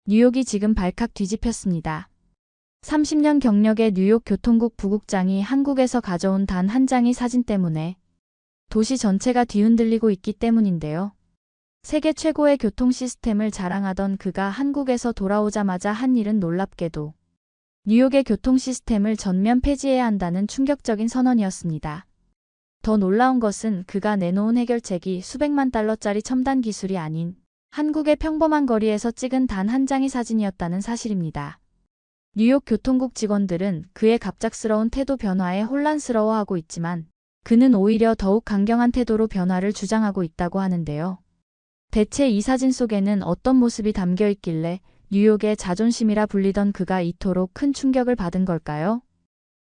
뉴욕이 지금 발칵 뒤집혔습니다. 30년 경력의 뉴욕 교통국 부국장이 한국에서 가져온 단 한 장의 사진 때문에 도시 전체가 뒤흔들리고 있기 때문인데요. 세계 최고의 교통 시스템을 자랑하던 그가 한국에서 돌아오자마자 한 일은 놀랍게도 뉴욕의 교통 시스템을 전면 폐지해야 한다는 충격적인 선언이었습니다. 더 놀라운 것은 그가 내놓은 해결책이 수백만 달러짜리 첨단 기술이 아닌 한국의 평범한 거리에서 찍은 단 한 장의 사진이었다는 사실입니다. 뉴욕 교통국 직원들은 그의 갑작스러운 태도 변화에 혼란스러워하고 있지만 그는 오히려 더욱 강경한 태도로 변화를 주장하고 있다고 하는데요. 대체 이 사진 속에는 어떤 모습이 담겨 있길래 뉴욕의 자존심이라 불리던 그가 이토록 큰 충격을 받은 걸까요?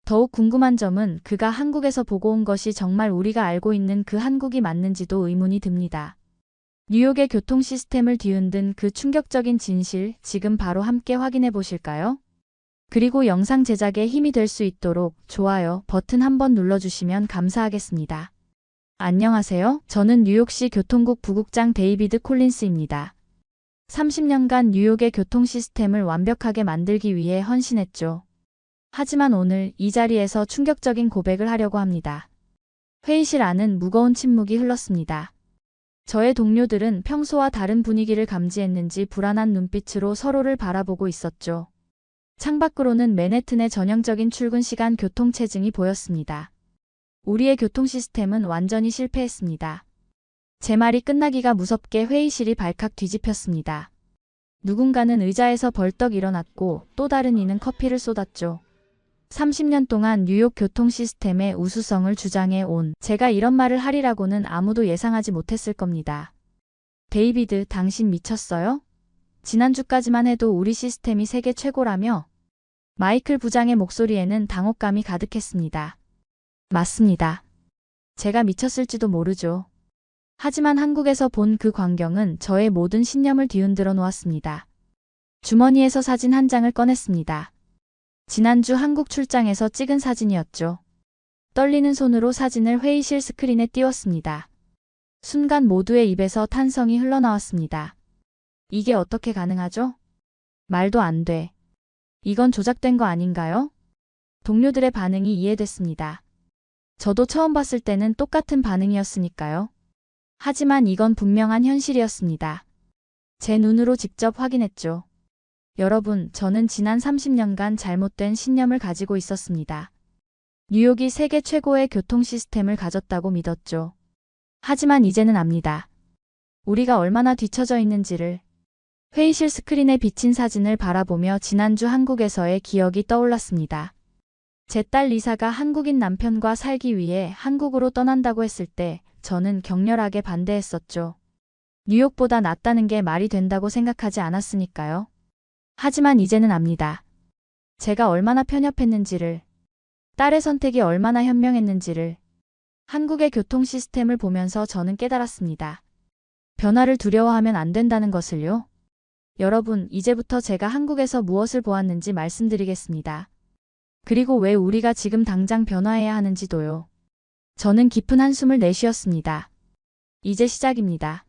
더욱 궁금한 점은 그가 한국에서 보고 온 것이 정말 우리가 알고 있는 그 한국이 맞는지도 의문이 듭니다. 뉴욕의 교통 시스템을 뒤흔든 그 충격적인 진실, 지금 바로 함께 확인해 보실까요? 그리고 영상 제작에 힘이 될 수 있도록 좋아요 버튼 한번 눌러주시면 감사하겠습니다. 안녕하세요. 저는 뉴욕시 교통국 부국장 데이비드 콜린스입니다. 30년간 뉴욕의 교통 시스템을 완벽하게 만들기 위해 헌신했죠. 하지만 오늘 이 자리에서 충격적인 고백을 하려고 합니다. 회의실 안은 무거운 침묵이 흘렀습니다. 저의 동료들은 평소와 다른 분위기를 감지했는지 불안한 눈빛으로 서로를 바라보고 있었죠. 창밖으로는 맨해튼의 전형적인 출근 시간 교통체증이 보였습니다. 우리의 교통 시스템은 완전히 실패했습니다. 제 말이 끝나기가 무섭게 회의실이 발칵 뒤집혔습니다. 누군가는 의자에서 벌떡 일어났고 또 다른 이는 커피를 쏟았죠. 30년 동안 뉴욕 교통 시스템의 우수성을 주장해 온 제가 이런 말을 하리라고는 아무도 예상하지 못했을 겁니다. 데이비드, 당신 미쳤어요? 지난주까지만 해도 우리 시스템이 세계 최고라며? 마이클 부장의 목소리에는 당혹감이 가득했습니다. 맞습니다. 제가 미쳤을지도 모르죠. 하지만 한국에서 본 그 광경은 저의 모든 신념을 뒤흔들어 놓았습니다. 주머니에서 사진 한 장을 꺼냈습니다. 지난주 한국 출장에서 찍은 사진이었죠. 떨리는 손으로 사진을 회의실 스크린에 띄웠습니다. 순간 모두의 입에서 탄성이 흘러나왔습니다. 이게 어떻게 가능하죠? 말도 안 돼. 이건 조작된 거 아닌가요? 동료들의 반응이 이해됐습니다. 저도 처음 봤을 때는 똑같은 반응이었으니까요. 하지만 이건 분명한 현실이었습니다. 제 눈으로 직접 확인했죠. 여러분, 저는 지난 30년간 잘못된 신념을 가지고 있었습니다. 뉴욕이 세계 최고의 교통 시스템을 가졌다고 믿었죠. 하지만 이제는 압니다. 우리가 얼마나 뒤처져 있는지를. 회의실 스크린에 비친 사진을 바라보며 지난주 한국에서의 기억이 떠올랐습니다. 제 딸 리사가 한국인 남편과 살기 위해 한국으로 떠난다고 했을 때 저는 격렬하게 반대했었죠. 뉴욕보다 낫다는 게 말이 된다고 생각하지 않았으니까요. 하지만 이제는 압니다. 제가 얼마나 편협했는지를, 딸의 선택이 얼마나 현명했는지를. 한국의 교통 시스템을 보면서 저는 깨달았습니다. 변화를 두려워하면 안 된다는 것을요. 여러분, 이제부터 제가 한국에서 무엇을 보았는지 말씀드리겠습니다. 그리고 왜 우리가 지금 당장 변화해야 하는지도요. 저는 깊은 한숨을 내쉬었습니다. 이제 시작입니다.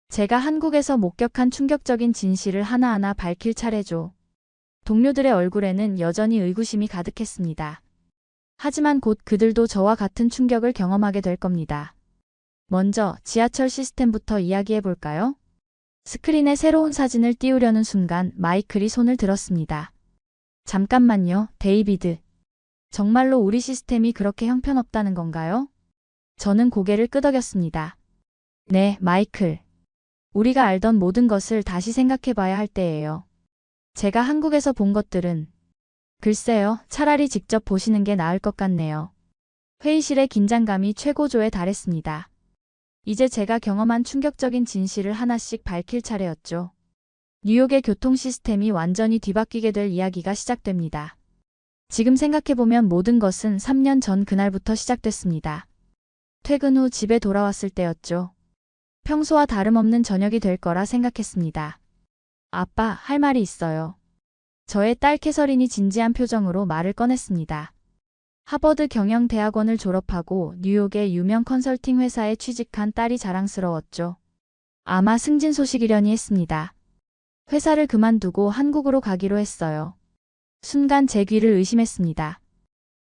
제가 한국에서 목격한 충격적인 진실을 하나하나 밝힐 차례죠. 동료들의 얼굴에는 여전히 의구심이 가득했습니다. 하지만 곧 그들도 저와 같은 충격을 경험하게 될 겁니다. 먼저 지하철 시스템부터 이야기해 볼까요? 스크린에 새로운 사진을 띄우려는 순간 마이클이 손을 들었습니다. 잠깐만요, 데이비드. 정말로 우리 시스템이 그렇게 형편없다는 건가요? 저는 고개를 끄덕였습니다. 네, 마이클. 우리가 알던 모든 것을 다시 생각해봐야 할 때예요. 제가 한국에서 본 것들은 글쎄요, 차라리 직접 보시는 게 나을 것 같네요. 회의실의 긴장감이 최고조에 달했습니다. 이제 제가 경험한 충격적인 진실을 하나씩 밝힐 차례였죠. 뉴욕의 교통 시스템이 완전히 뒤바뀌게 될 이야기가 시작됩니다. 지금 생각해보면 모든 것은 3년 전 그날부터 시작됐습니다. 퇴근 후 집에 돌아왔을 때였죠. 평소와 다름없는 저녁이 될 거라 생각했습니다. 아빠, 할 말이 있어요. 저의 딸 캐서린이 진지한 표정으로 말을 꺼냈습니다. 하버드 경영대학원을 졸업하고 뉴욕의 유명 컨설팅 회사에 취직한 딸이 자랑스러웠죠. 아마 승진 소식이려니 했습니다. 회사를 그만두고 한국으로 가기로 했어요. 순간 제 귀를 의심했습니다.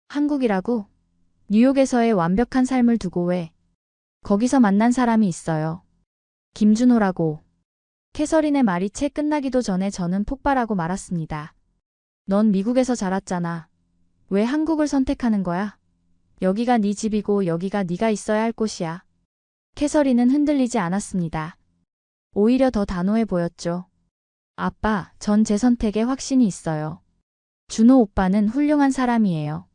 한국이라고? 뉴욕에서의 완벽한 삶을 두고 왜? 거기서 만난 사람이 있어요. 김준호라고. 캐서린의 말이 채 끝나기도 전에 저는 폭발하고 말았습니다. 넌 미국에서 자랐잖아. 왜 한국을 선택하는 거야? 여기가 네 집이고 여기가 네가 있어야 할 곳이야. 캐서린은 흔들리지 않았습니다. 오히려 더 단호해 보였죠. 아빠, 전 제 선택에 확신이 있어요. 준호 오빠는 훌륭한 사람이에요.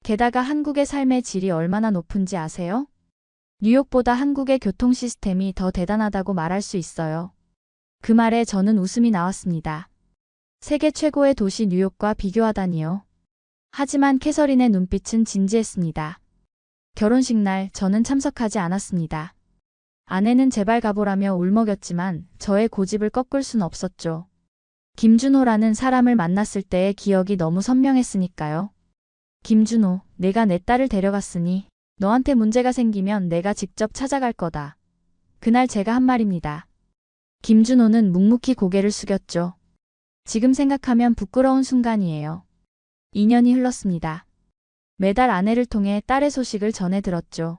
게다가 한국의 삶의 질이 얼마나 높은지 아세요? 뉴욕보다 한국의 교통 시스템이 더 대단하다고 말할 수 있어요. 그 말에 저는 웃음이 나왔습니다. 세계 최고의 도시 뉴욕과 비교하다니요. 하지만 캐서린의 눈빛은 진지했습니다. 결혼식 날 저는 참석하지 않았습니다. 아내는 제발 가보라며 울먹였지만 저의 고집을 꺾을 순 없었죠. 김준호라는 사람을 만났을 때의 기억이 너무 선명했으니까요. 김준호, 내가 내 딸을 데려갔으니 너한테 문제가 생기면 내가 직접 찾아갈 거다. 그날 제가 한 말입니다. 김준호는 묵묵히 고개를 숙였죠. 지금 생각하면 부끄러운 순간이에요. 2년이 흘렀습니다. 매달 아내를 통해 딸의 소식을 전해 들었죠.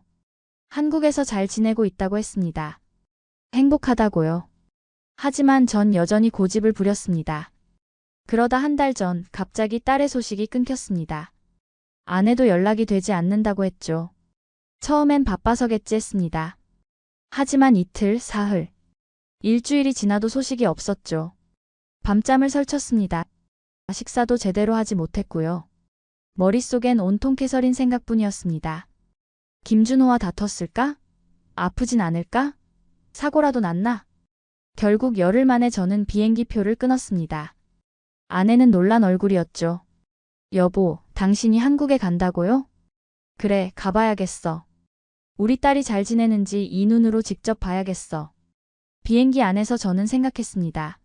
한국에서 잘 지내고 있다고 했습니다. 행복하다고요. 하지만 전 여전히 고집을 부렸습니다. 그러다 한 달 전 갑자기 딸의 소식이 끊겼습니다. 아내도 연락이 되지 않는다고 했죠. 처음엔 바빠서겠지 했습니다. 하지만 이틀, 사흘, 일주일이 지나도 소식이 없었죠. 밤잠을 설쳤습니다. 식사도 제대로 하지 못했고요. 머릿속엔 온통 캐서린 생각뿐이었습니다. 김준호와 다퉜을까? 아프진 않을까? 사고라도 났나? 결국 열흘 만에 저는 비행기 표를 끊었습니다. 아내는 놀란 얼굴이었죠. 여보, 당신이 한국에 간다고요? 그래, 가봐야겠어. 우리 딸이 잘 지내는지 이 눈으로 직접 봐야겠어. 비행기 안에서 저는 생각했습니다.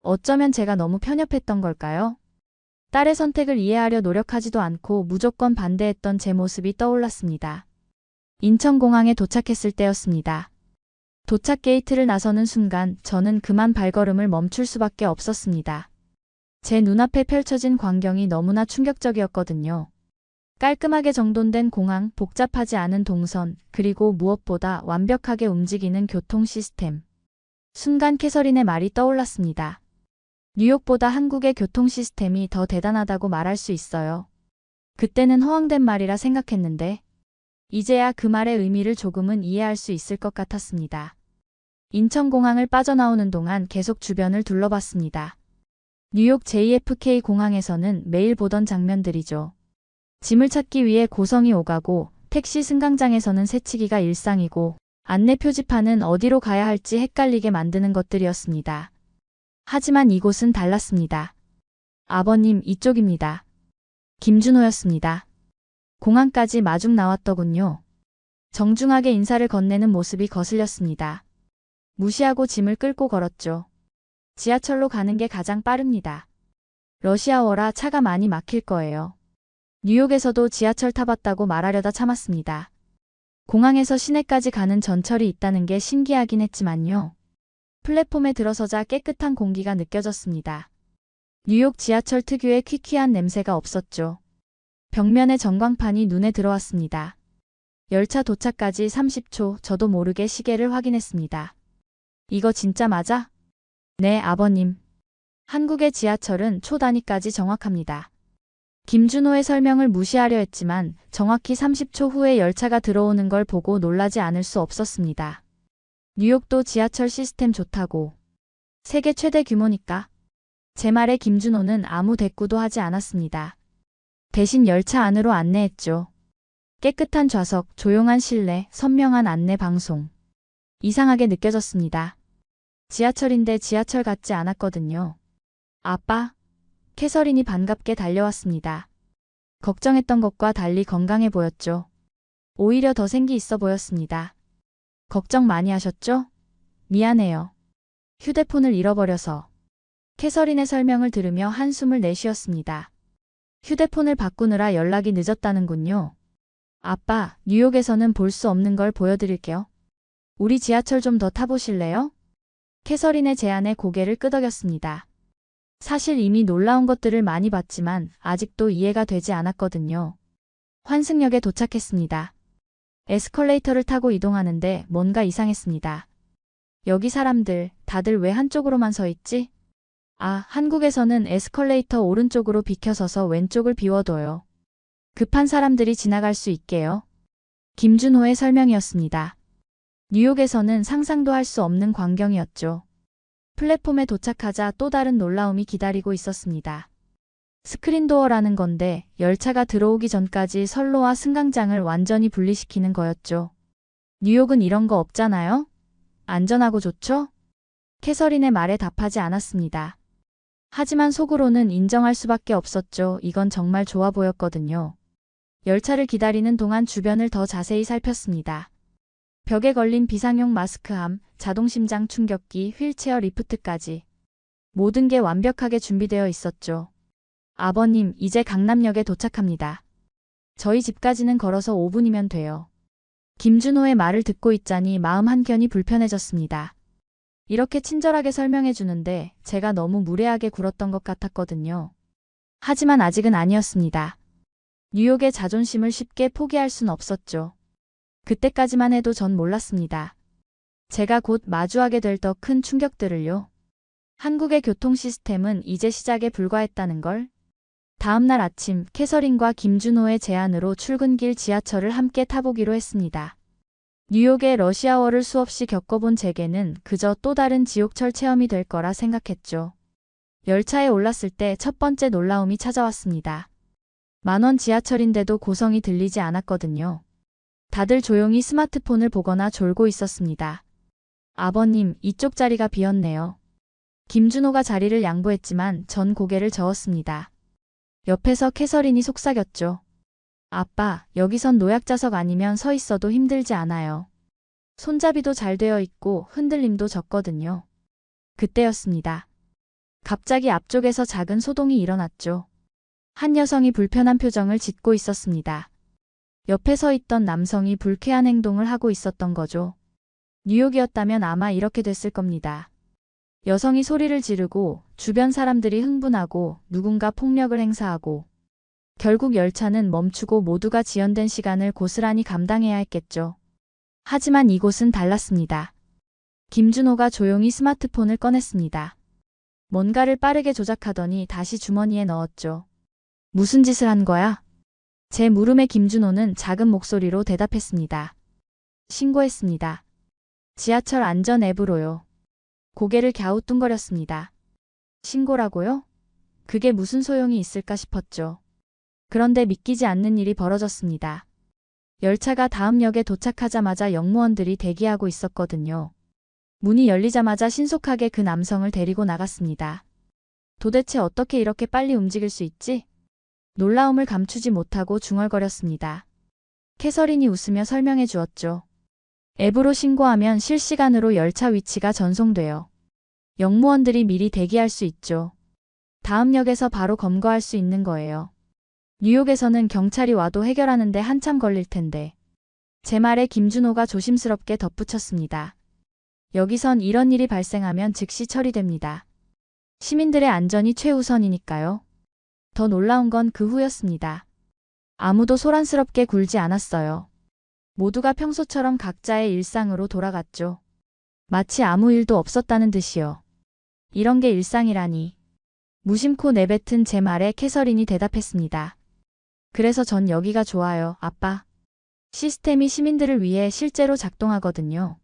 어쩌면 제가 너무 편협했던 걸까요? 딸의 선택을 이해하려 노력하지도 않고 무조건 반대했던 제 모습이 떠올랐습니다. 인천공항에 도착했을 때였습니다. 도착 게이트를 나서는 순간 저는 그만 발걸음을 멈출 수밖에 없었습니다. 제 눈앞에 펼쳐진 광경이 너무나 충격적이었거든요. 깔끔하게 정돈된 공항, 복잡하지 않은 동선, 그리고 무엇보다 완벽하게 움직이는 교통 시스템. 순간 캐서린의 말이 떠올랐습니다. 뉴욕보다 한국의 교통 시스템이 더 대단하다고 말할 수 있어요. 그때는 허황된 말이라 생각했는데 이제야 그 말의 의미를 조금은 이해할 수 있을 것 같았습니다. 인천공항을 빠져나오는 동안 계속 주변을 둘러봤습니다. 뉴욕 JFK 공항에서는 매일 보던 장면들이죠. 짐을 찾기 위해 고성이 오가고 택시 승강장에서는 새치기가 일상이고 안내 표지판은 어디로 가야 할지 헷갈리게 만드는 것들이었습니다. 하지만 이곳은 달랐습니다. 아버님, 이쪽입니다. 김준호였습니다. 공항까지 마중 나왔더군요. 정중하게 인사를 건네는 모습이 거슬렸습니다. 무시하고 짐을 끌고 걸었죠. 지하철로 가는 게 가장 빠릅니다. 러시아워라 차가 많이 막힐 거예요. 뉴욕에서도 지하철 타봤다고 말하려다 참았습니다. 공항에서 시내까지 가는 전철이 있다는 게 신기하긴 했지만요. 플랫폼에 들어서자 깨끗한 공기가 느껴졌습니다. 뉴욕 지하철 특유의 퀴퀴한 냄새가 없었죠. 벽면의 전광판이 눈에 들어왔습니다. 열차 도착까지 30초, 저도 모르게 시계를 확인했습니다. 이거 진짜 맞아? 네, 아버님. 한국의 지하철은 초 단위까지 정확합니다. 김준호의 설명을 무시하려 했지만 정확히 30초 후에 열차가 들어오는 걸 보고 놀라지 않을 수 없었습니다. 뉴욕도 지하철 시스템 좋다고. 세계 최대 규모니까. 제 말에 김준호는 아무 대꾸도 하지 않았습니다. 대신 열차 안으로 안내했죠. 깨끗한 좌석, 조용한 실내, 선명한 안내 방송. 이상하게 느껴졌습니다. 지하철인데 지하철 같지 않았거든요. 아빠? 캐서린이 반갑게 달려왔습니다. 걱정했던 것과 달리 건강해 보였죠. 오히려 더 생기 있어 보였습니다. 걱정 많이 하셨죠? 미안해요. 휴대폰을 잃어버려서. 캐서린의 설명을 들으며 한숨을 내쉬었습니다. 휴대폰을 바꾸느라 연락이 늦었다는군요. 아빠, 뉴욕에서는 볼 수 없는 걸 보여드릴게요. 우리 지하철 좀 더 타보실래요? 캐서린의 제안에 고개를 끄덕였습니다. 사실 이미 놀라운 것들을 많이 봤지만 아직도 이해가 되지 않았거든요. 환승역에 도착했습니다. 에스컬레이터를 타고 이동하는데 뭔가 이상했습니다. 여기 사람들 다들 왜 한쪽으로만 서 있지? 아, 한국에서는 에스컬레이터 오른쪽으로 비켜서서 왼쪽을 비워둬요. 급한 사람들이 지나갈 수 있게요. 김준호의 설명이었습니다. 뉴욕에서는 상상도 할 수 없는 광경이었죠. 플랫폼에 도착하자 또 다른 놀라움이 기다리고 있었습니다. 스크린도어라는 건데 열차가 들어오기 전까지 선로와 승강장을 완전히 분리시키는 거였죠. 뉴욕은 이런 거 없잖아요? 안전하고 좋죠? 캐서린의 말에 답하지 않았습니다. 하지만 속으로는 인정할 수밖에 없었죠. 이건 정말 좋아 보였거든요. 열차를 기다리는 동안 주변을 더 자세히 살폈습니다. 벽에 걸린 비상용 마스크함, 자동심장 충격기, 휠체어 리프트까지. 모든 게 완벽하게 준비되어 있었죠. 아버님, 이제 강남역에 도착합니다. 저희 집까지는 걸어서 5분이면 돼요. 김준호의 말을 듣고 있자니 마음 한켠이 불편해졌습니다. 이렇게 친절하게 설명해 주는데 제가 너무 무례하게 굴었던 것 같았거든요. 하지만 아직은 아니었습니다. 뉴욕의 자존심을 쉽게 포기할 순 없었죠. 그때까지만 해도 전 몰랐습니다. 제가 곧 마주하게 될 더 큰 충격들을요. 한국의 교통 시스템은 이제 시작에 불과했다는 걸. 다음 날 아침 캐서린과 김준호의 제안으로 출근길 지하철을 함께 타보기로 했습니다. 뉴욕의 러시아워를 수없이 겪어본 제게는 그저 또 다른 지옥철 체험이 될 거라 생각했죠. 열차에 올랐을 때 첫 번째 놀라움이 찾아왔습니다. 만원 지하철인데도 고성이 들리지 않았거든요. 다들 조용히 스마트폰을 보거나 졸고 있었습니다. 아버님, 이쪽 자리가 비었네요. 김준호가 자리를 양보했지만 전 고개를 저었습니다. 옆에서 캐서린이 속삭였죠. 아빠, 여기선 노약자석 아니면 서 있어도 힘들지 않아요. 손잡이도 잘 되어 있고 흔들림도 적거든요. 그때였습니다. 갑자기 앞쪽에서 작은 소동이 일어났죠. 한 여성이 불편한 표정을 짓고 있었습니다. 옆에 서 있던 남성이 불쾌한 행동을 하고 있었던 거죠. 뉴욕이었다면 아마 이렇게 됐을 겁니다. 여성이 소리를 지르고 주변 사람들이 흥분하고 누군가 폭력을 행사하고 결국 열차는 멈추고 모두가 지연된 시간을 고스란히 감당해야 했겠죠. 하지만 이곳은 달랐습니다. 김준호가 조용히 스마트폰을 꺼냈습니다. 뭔가를 빠르게 조작하더니 다시 주머니에 넣었죠. 무슨 짓을 한 거야? 제 물음에 김준호는 작은 목소리로 대답했습니다. 신고했습니다. 지하철 안전 앱으로요. 고개를 갸우뚱거렸습니다. 신고라고요? 그게 무슨 소용이 있을까 싶었죠. 그런데 믿기지 않는 일이 벌어졌습니다. 열차가 다음 역에 도착하자마자 역무원들이 대기하고 있었거든요. 문이 열리자마자 신속하게 그 남성을 데리고 나갔습니다. 도대체 어떻게 이렇게 빨리 움직일 수 있지? 놀라움을 감추지 못하고 중얼거렸습니다. 캐서린이 웃으며 설명해 주었죠. 앱으로 신고하면 실시간으로 열차 위치가 전송돼요. 역무원들이 미리 대기할 수 있죠. 다음 역에서 바로 검거할 수 있는 거예요. 뉴욕에서는 경찰이 와도 해결하는데 한참 걸릴 텐데. 제 말에 김준호가 조심스럽게 덧붙였습니다. 여기선 이런 일이 발생하면 즉시 처리됩니다. 시민들의 안전이 최우선이니까요. 더 놀라운 건 그 후였습니다. 아무도 소란스럽게 굴지 않았어요. 모두가 평소처럼 각자의 일상으로 돌아갔죠. 마치 아무 일도 없었다는 듯이요. 이런 게 일상이라니. 무심코 내뱉은 제 말에 캐서린이 대답했습니다. 그래서 전 여기가 좋아요, 아빠. 시스템이 시민들을 위해 실제로 작동하거든요.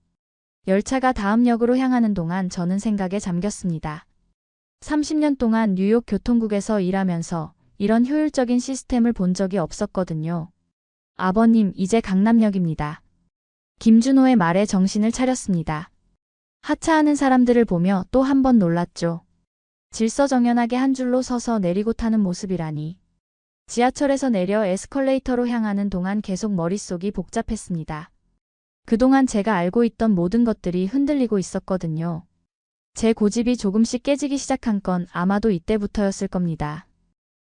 열차가 다음 역으로 향하는 동안 저는 생각에 잠겼습니다. 30년 동안 뉴욕 교통국에서 일하면서 이런 효율적인 시스템을 본 적이 없었거든요. 아버님, 이제 강남역입니다. 김준호의 말에 정신을 차렸습니다. 하차하는 사람들을 보며 또 한 번 놀랐죠. 질서정연하게 한 줄로 서서 내리고 타는 모습이라니. 지하철에서 내려 에스컬레이터로 향하는 동안 계속 머릿속이 복잡했습니다. 그동안 제가 알고 있던 모든 것들이 흔들리고 있었거든요. 제 고집이 조금씩 깨지기 시작한 건 아마도 이때부터였을 겁니다.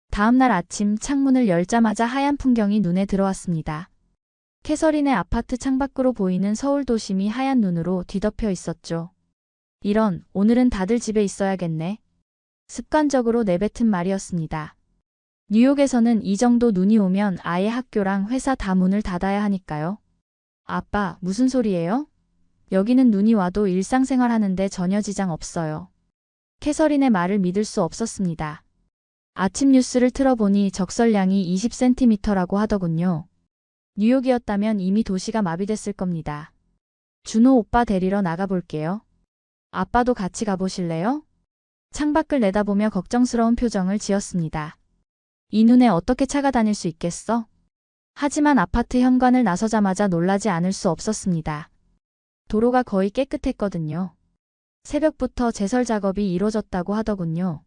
다음 날 아침 창문을 열자마자 하얀 풍경이 눈에 들어왔습니다. 캐서린의 아파트 창밖으로 보이는 서울 도심이 하얀 눈으로 뒤덮여 있었죠. 이런, 오늘은 다들 집에 있어야겠네. 습관적으로 내뱉은 말이었습니다. 뉴욕에서는 이 정도 눈이 오면 아예 학교랑 회사 다 문을 닫아야 하니까요. 아빠, 무슨 소리예요? 여기는 눈이 와도 일상생활 하는데 전혀 지장 없어요. 캐서린의 말을 믿을 수 없었습니다. 아침 뉴스를 틀어보니 적설량이 20cm라고 하더군요. 뉴욕이었다면 이미 도시가 마비됐을 겁니다. 준호 오빠 데리러 나가볼게요. 아빠도 같이 가보실래요? 창밖을 내다보며 걱정스러운 표정을 지었습니다. 이 눈에 어떻게 차가 다닐 수 있겠어? 하지만 아파트 현관을 나서자마자 놀라지 않을 수 없었습니다. 도로가 거의 깨끗했거든요. 새벽부터 제설 작업이 이루어졌다고 하더군요.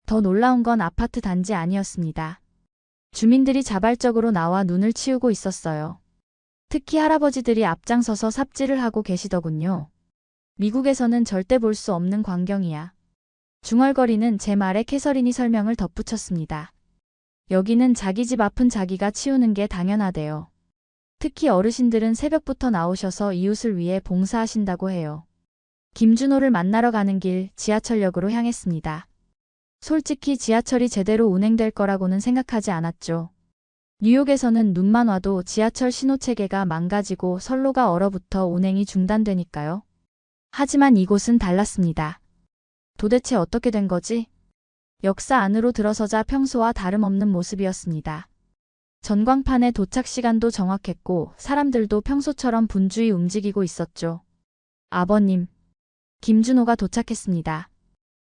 더 놀라운 건 아파트 단지 아니었습니다. 주민들이 자발적으로 나와 눈을 치우고 있었어요. 특히 할아버지들이 앞장서서 삽질을 하고 계시더군요. 미국에서는 절대 볼 수 없는 광경이야. 중얼거리는 제 말에 캐서린이 설명을 덧붙였습니다. 여기는 자기 집 앞은 자기가 치우는 게 당연하대요. 특히 어르신들은 새벽부터 나오셔서 이웃을 위해 봉사하신다고 해요. 김준호를 만나러 가는 길 지하철역으로 향했습니다. 솔직히 지하철이 제대로 운행될 거라고는 생각하지 않았죠. 뉴욕에서는 눈만 와도 지하철 신호체계가 망가지고 선로가 얼어붙어 운행이 중단되니까요. 하지만 이곳은 달랐습니다. 도대체 어떻게 된 거지? 역사 안으로 들어서자 평소와 다름없는 모습이었습니다. 전광판의 도착 시간도 정확했고 사람들도 평소처럼 분주히 움직이고 있었죠. 아버님. 김준호가 도착했습니다.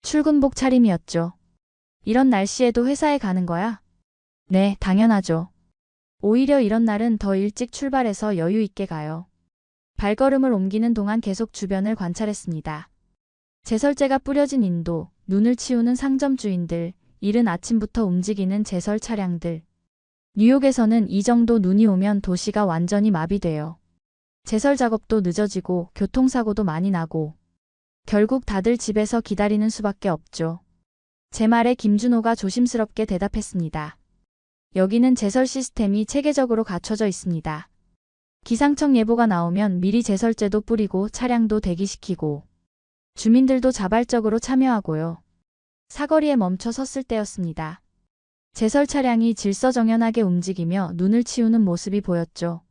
출근복 차림이었죠. 이런 날씨에도 회사에 가는 거야? 네, 당연하죠. 오히려 이런 날은 더 일찍 출발해서 여유 있게 가요. 발걸음을 옮기는 동안 계속 주변을 관찰했습니다. 제설제가 뿌려진 인도, 눈을 치우는 상점 주인들, 이른 아침부터 움직이는 제설 차량들. 뉴욕에서는 이 정도 눈이 오면 도시가 완전히 마비돼요. 제설 작업도 늦어지고 교통사고도 많이 나고 결국 다들 집에서 기다리는 수밖에 없죠. 제 말에 김준호가 조심스럽게 대답했습니다. 여기는 제설 시스템이 체계적으로 갖춰져 있습니다. 기상청 예보가 나오면 미리 제설제도 뿌리고 차량도 대기시키고 주민들도 자발적으로 참여하고요. 사거리에 멈춰 섰을 때였습니다. 제설 차량이 질서정연하게 움직이며 눈을 치우는 모습이 보였죠.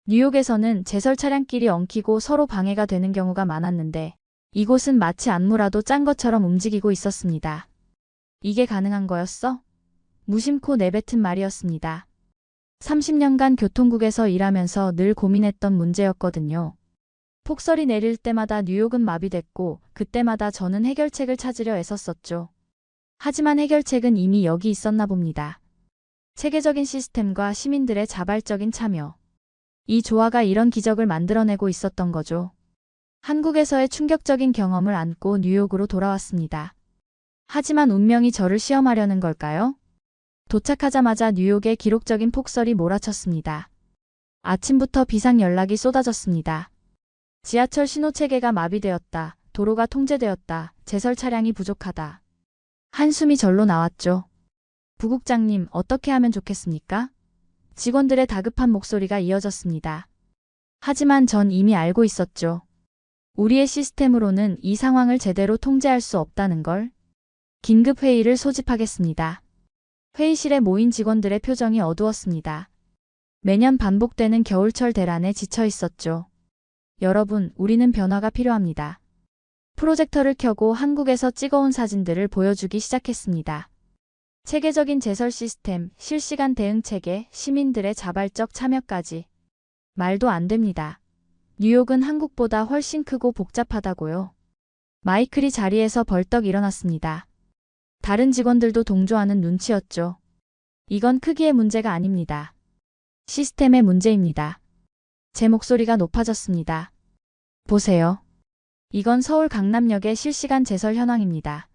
뉴욕에서는 제설 차량끼리 엉키고 서로 방해가 되는 경우가 많았는데 이곳은 마치 안무라도 짠 것처럼 움직이고 있었습니다. 이게 가능한 거였어? 무심코 내뱉은 말이었습니다. 30년간 교통국에서 일하면서 늘 고민했던 문제였거든요. 폭설이 내릴 때마다 뉴욕은 마비됐고 그때마다 저는 해결책을 찾으려 애썼었죠. 하지만 해결책은 이미 여기 있었나 봅니다. 체계적인 시스템과 시민들의 자발적인 참여. 이 조화가 이런 기적을 만들어내고 있었던 거죠. 한국에서의 충격적인 경험을 안고 뉴욕으로 돌아왔습니다. 하지만 운명이 저를 시험하려는 걸까요? 도착하자마자 뉴욕에 기록적인 폭설이 몰아쳤습니다. 아침부터 비상 연락이 쏟아졌습니다. 지하철 신호체계가 마비되었다. 도로가 통제되었다. 제설 차량이 부족하다. 한숨이 절로 나왔죠. 부국장님, 어떻게 하면 좋겠습니까? 직원들의 다급한 목소리가 이어졌습니다. 하지만 전 이미 알고 있었죠. 우리의 시스템으로는 이 상황을 제대로 통제할 수 없다는 걸. 긴급 회의를 소집하겠습니다. 회의실에 모인 직원들의 표정이 어두웠습니다. 매년 반복되는 겨울철 대란에 지쳐 있었죠. 여러분, 우리는 변화가 필요합니다. 프로젝터를 켜고 한국에서 찍어온 사진들을 보여주기 시작했습니다. 체계적인 제설 시스템, 실시간 대응 체계, 시민들의 자발적 참여까지. 말도 안 됩니다. 뉴욕은 한국보다 훨씬 크고 복잡하다고요. 마이클이 자리에서 벌떡 일어났습니다. 다른 직원들도 동조하는 눈치였죠. 이건 크기의 문제가 아닙니다. 시스템의 문제입니다. 제 목소리가 높아졌습니다. 보세요. 이건 서울 강남역의 실시간 제설 현황입니다.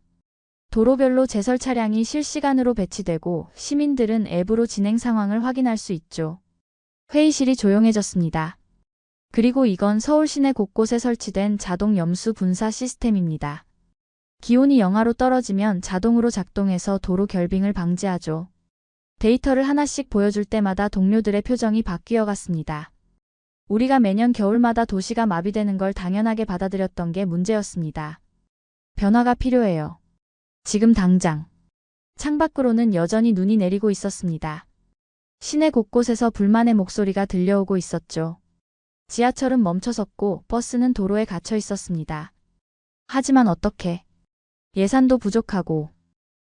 도로별로 제설 차량이 실시간으로 배치되고 시민들은 앱으로 진행 상황을 확인할 수 있죠. 회의실이 조용해졌습니다. 그리고 이건 서울 시내 곳곳에 설치된 자동 염수 분사 시스템입니다. 기온이 영하로 떨어지면 자동으로 작동해서 도로 결빙을 방지하죠. 데이터를 하나씩 보여줄 때마다 동료들의 표정이 바뀌어 갔습니다. 우리가 매년 겨울마다 도시가 마비되는 걸 당연하게 받아들였던 게 문제였습니다. 변화가 필요해요. 지금 당장. 창밖으로는 여전히 눈이 내리고 있었습니다. 시내 곳곳에서 불만의 목소리가 들려오고 있었죠. 지하철은 멈춰섰고 버스는 도로에 갇혀 있었습니다. 하지만 어떻게? 예산도 부족하고.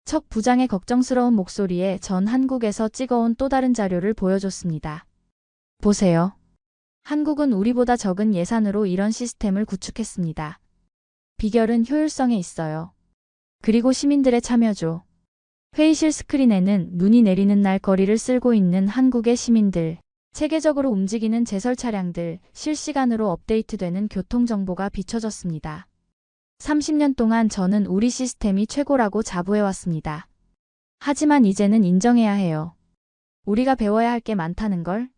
척 부장의 걱정스러운 목소리에 전 한국에서 찍어온 또 다른 자료를 보여줬습니다. 보세요. 한국은 우리보다 적은 예산으로 이런 시스템을 구축했습니다. 비결은 효율성에 있어요. 그리고 시민들의 참여죠. 회의실 스크린에는 눈이 내리는 날 거리를 쓸고 있는 한국의 시민들, 체계적으로 움직이는 제설 차량들, 실시간으로 업데이트되는 교통정보가 비춰졌습니다. 30년 동안 저는 우리 시스템이 최고라고 자부해왔습니다. 하지만 이제는 인정해야 해요. 우리가 배워야 할 게 많다는 걸.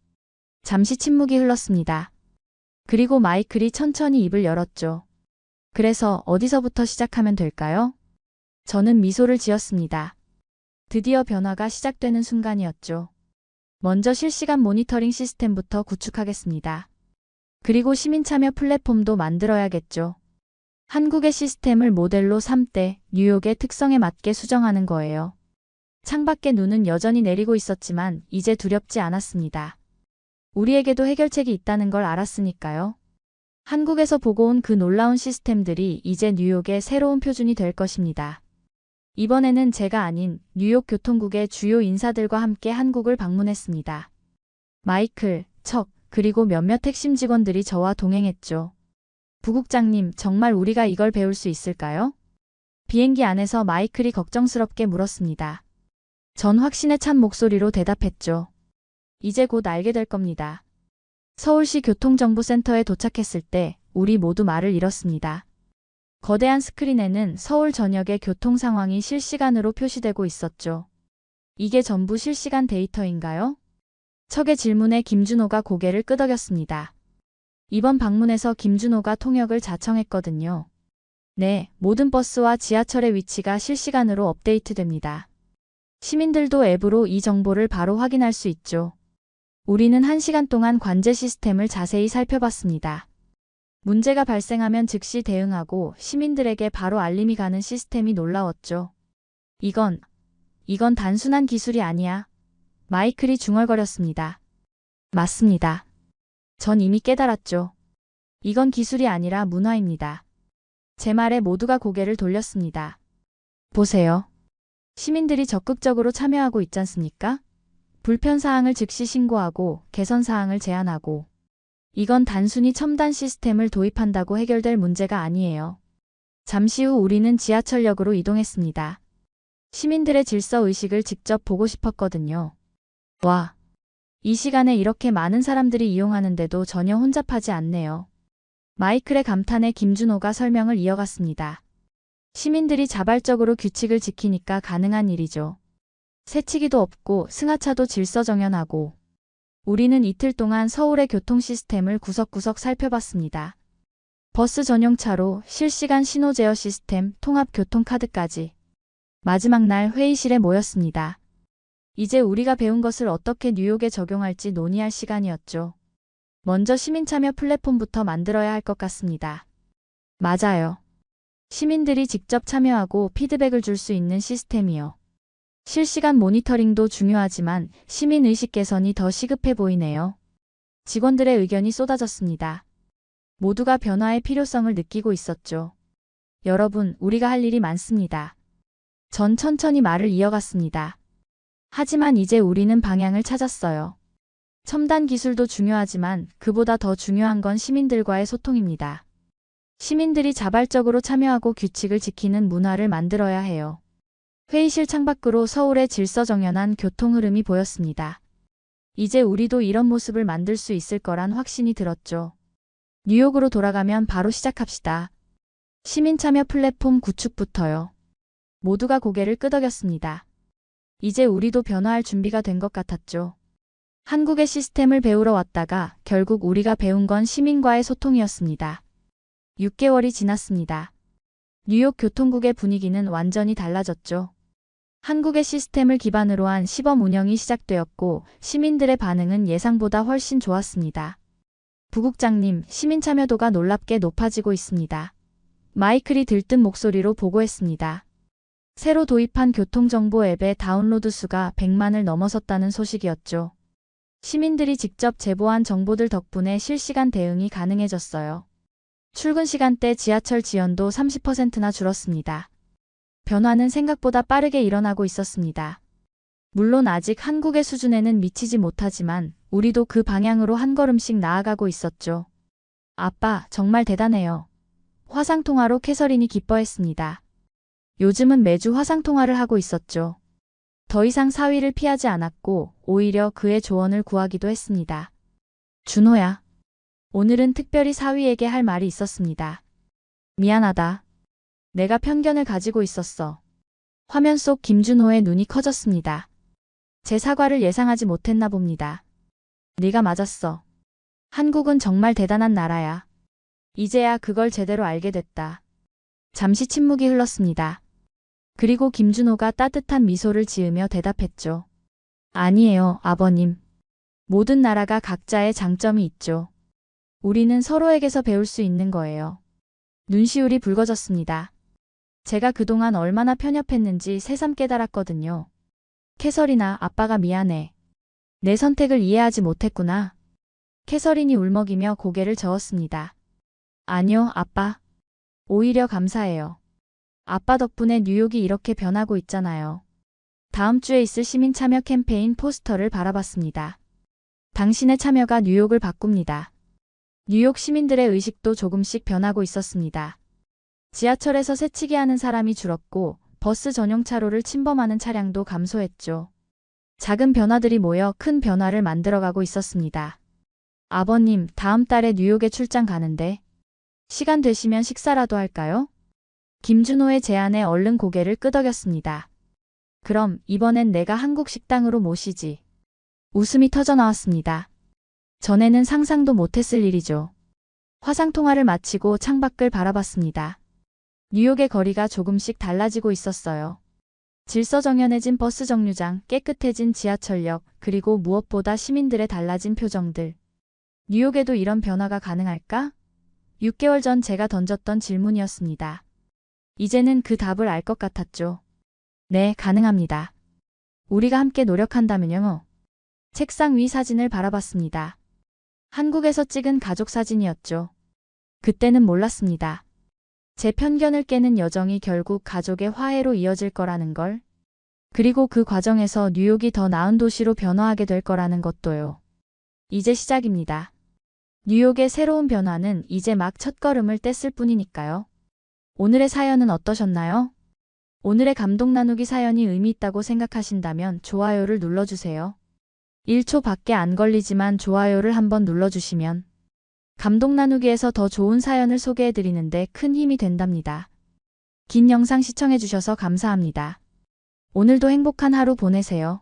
잠시 침묵이 흘렀습니다. 그리고 마이클이 천천히 입을 열었죠. 그래서 어디서부터 시작하면 될까요? 저는 미소를 지었습니다. 드디어 변화가 시작되는 순간이었죠. 먼저 실시간 모니터링 시스템부터 구축하겠습니다. 그리고 시민 참여 플랫폼도 만들어야겠죠. 한국의 시스템을 모델로 삼되 뉴욕의 특성에 맞게 수정하는 거예요. 창밖에 눈은 여전히 내리고 있었지만 이제 두렵지 않았습니다. 우리에게도 해결책이 있다는 걸 알았으니까요. 한국에서 보고 온 그 놀라운 시스템들이 이제 뉴욕의 새로운 표준이 될 것입니다. 이번에는 제가 아닌 뉴욕 교통국의 주요 인사들과 함께 한국을 방문했습니다. 마이클, 척, 그리고 몇몇 핵심 직원들이 저와 동행했죠. 부국장님, 정말 우리가 이걸 배울 수 있을까요? 비행기 안에서 마이클이 걱정스럽게 물었습니다. 전 확신에 찬 목소리로 대답했죠. 이제 곧 알게 될 겁니다. 서울시 교통정보센터에 도착했을 때 우리 모두 말을 잃었습니다. 거대한 스크린에는 서울 전역의 교통 상황이 실시간으로 표시되고 있었죠. 이게 전부 실시간 데이터인가요? 척의 질문에 김준호가 고개를 끄덕였습니다. 이번 방문에서 김준호가 통역을 자청했거든요. 네, 모든 버스와 지하철의 위치가 실시간으로 업데이트됩니다. 시민들도 앱으로 이 정보를 바로 확인할 수 있죠. 우리는 1시간 동안 관제 시스템을 자세히 살펴봤습니다. 문제가 발생하면 즉시 대응하고 시민들에게 바로 알림이 가는 시스템이 놀라웠죠. 이건 단순한 기술이 아니야. 마이클이 중얼거렸습니다. 맞습니다. 전 이미 깨달았죠. 이건 기술이 아니라 문화입니다. 제 말에 모두가 고개를 돌렸습니다. 보세요. 시민들이 적극적으로 참여하고 있지 않습니까? 불편 사항을 즉시 신고하고 개선 사항을 제안하고. 이건 단순히 첨단 시스템을 도입한다고 해결될 문제가 아니에요. 잠시 후 우리는 지하철역으로 이동했습니다. 시민들의 질서 의식을 직접 보고 싶었거든요. 와, 이 시간에 이렇게 많은 사람들이 이용하는데도 전혀 혼잡하지 않네요. 마이클의 감탄에 김준호가 설명을 이어갔습니다. 시민들이 자발적으로 규칙을 지키니까 가능한 일이죠. 새치기도 없고 승하차도 질서정연하고. 우리는 이틀 동안 서울의 교통 시스템을 구석구석 살펴봤습니다. 버스 전용차로 실시간 신호 제어 시스템, 통합 교통카드까지. 마지막 날 회의실에 모였습니다. 이제 우리가 배운 것을 어떻게 뉴욕에 적용할지 논의할 시간이었죠. 먼저 시민 참여 플랫폼부터 만들어야 할 것 같습니다. 맞아요. 시민들이 직접 참여하고 피드백을 줄 수 있는 시스템이요. 실시간 모니터링도 중요하지만 시민의식 개선이 더 시급해 보이네요. 직원들의 의견이 쏟아졌습니다. 모두가 변화의 필요성을 느끼고 있었죠. 여러분, 우리가 할 일이 많습니다. 전 천천히 말을 이어갔습니다. 하지만 이제 우리는 방향을 찾았어요. 첨단 기술도 중요하지만 그보다 더 중요한 건 시민들과의 소통입니다. 시민들이 자발적으로 참여하고 규칙을 지키는 문화를 만들어야 해요. 회의실 창밖으로 서울의 질서정연한 교통 흐름이 보였습니다. 이제 우리도 이런 모습을 만들 수 있을 거란 확신이 들었죠. 뉴욕으로 돌아가면 바로 시작합시다. 시민 참여 플랫폼 구축부터요. 모두가 고개를 끄덕였습니다. 이제 우리도 변화할 준비가 된 것 같았죠. 한국의 시스템을 배우러 왔다가 결국 우리가 배운 건 시민과의 소통이었습니다. 6개월이 지났습니다. 뉴욕 교통국의 분위기는 완전히 달라졌죠. 한국의 시스템을 기반으로 한 시범 운영이 시작되었고 시민들의 반응은 예상보다 훨씬 좋았습니다. 부국장님, 시민 참여도가 놀랍게 높아지고 있습니다. 마이클이 들뜬 목소리로 보고했습니다. 새로 도입한 교통정보 앱의 다운로드 수가 100만을 넘어섰다는 소식이었죠. 시민들이 직접 제보한 정보들 덕분에 실시간 대응이 가능해졌어요. 출근 시간대 지하철 지연도 30%나 줄었습니다. 변화는 생각보다 빠르게 일어나고 있었습니다. 물론 아직 한국의 수준에는 미치지 못하지만 우리도 그 방향으로 한 걸음씩 나아가고 있었죠. 아빠, 정말 대단해요. 화상통화로 캐서린이 기뻐했습니다. 요즘은 매주 화상통화를 하고 있었죠. 더 이상 사위를 피하지 않았고 오히려 그의 조언을 구하기도 했습니다. 준호야. 오늘은 특별히 사위에게 할 말이 있었습니다. 미안하다. 내가 편견을 가지고 있었어. 화면 속 김준호의 눈이 커졌습니다. 제 사과를 예상하지 못했나 봅니다. 네가 맞았어. 한국은 정말 대단한 나라야. 이제야 그걸 제대로 알게 됐다. 잠시 침묵이 흘렀습니다. 그리고 김준호가 따뜻한 미소를 지으며 대답했죠. 아니에요, 아버님. 모든 나라가 각자의 장점이 있죠. 우리는 서로에게서 배울 수 있는 거예요. 눈시울이 붉어졌습니다. 제가 그동안 얼마나 편협했는지 새삼 깨달았거든요. 캐서린아, 아빠가 미안해. 내 선택을 이해하지 못했구나. 캐서린이 울먹이며 고개를 저었습니다. 아니요, 아빠. 오히려 감사해요. 아빠 덕분에 뉴욕이 이렇게 변하고 있잖아요. 다음 주에 있을 시민 참여 캠페인 포스터를 바라봤습니다. 당신의 참여가 뉴욕을 바꿉니다. 뉴욕 시민들의 의식도 조금씩 변하고 있었습니다. 지하철에서 새치기 하는 사람이 줄었고 버스 전용 차로를 침범하는 차량도 감소했죠. 작은 변화들이 모여 큰 변화를 만들어가고 있었습니다. 아버님, 다음 달에 뉴욕에 출장 가는데 시간 되시면 식사라도 할까요? 김준호의 제안에 얼른 고개를 끄덕였습니다. 그럼 이번엔 내가 한국 식당으로 모시지. 웃음이 터져나왔습니다. 전에는 상상도 못했을 일이죠. 화상통화를 마치고 창밖을 바라봤습니다. 뉴욕의 거리가 조금씩 달라지고 있었어요. 질서정연해진 버스 정류장, 깨끗해진 지하철역, 그리고 무엇보다 시민들의 달라진 표정들. 뉴욕에도 이런 변화가 가능할까? 6개월 전 제가 던졌던 질문이었습니다. 이제는 그 답을 알 것 같았죠. 네, 가능합니다. 우리가 함께 노력한다면요. 책상 위 사진을 바라봤습니다. 한국에서 찍은 가족 사진이었죠. 그때는 몰랐습니다. 제 편견을 깨는 여정이 결국 가족의 화해로 이어질 거라는 걸. 그리고 그 과정에서 뉴욕이 더 나은 도시로 변화하게 될 거라는 것도요. 이제 시작입니다. 뉴욕의 새로운 변화는 이제 막 첫걸음을 뗐을 뿐이니까요. 오늘의 사연은 어떠셨나요? 오늘의 감동 나누기 사연이 의미 있다고 생각하신다면 좋아요를 눌러주세요. 1초 밖에 안 걸리지만 좋아요를 한번 눌러주시면 감동 나누기에서 더 좋은 사연을 소개해드리는데 큰 힘이 된답니다. 긴 영상 시청해주셔서 감사합니다. 오늘도 행복한 하루 보내세요.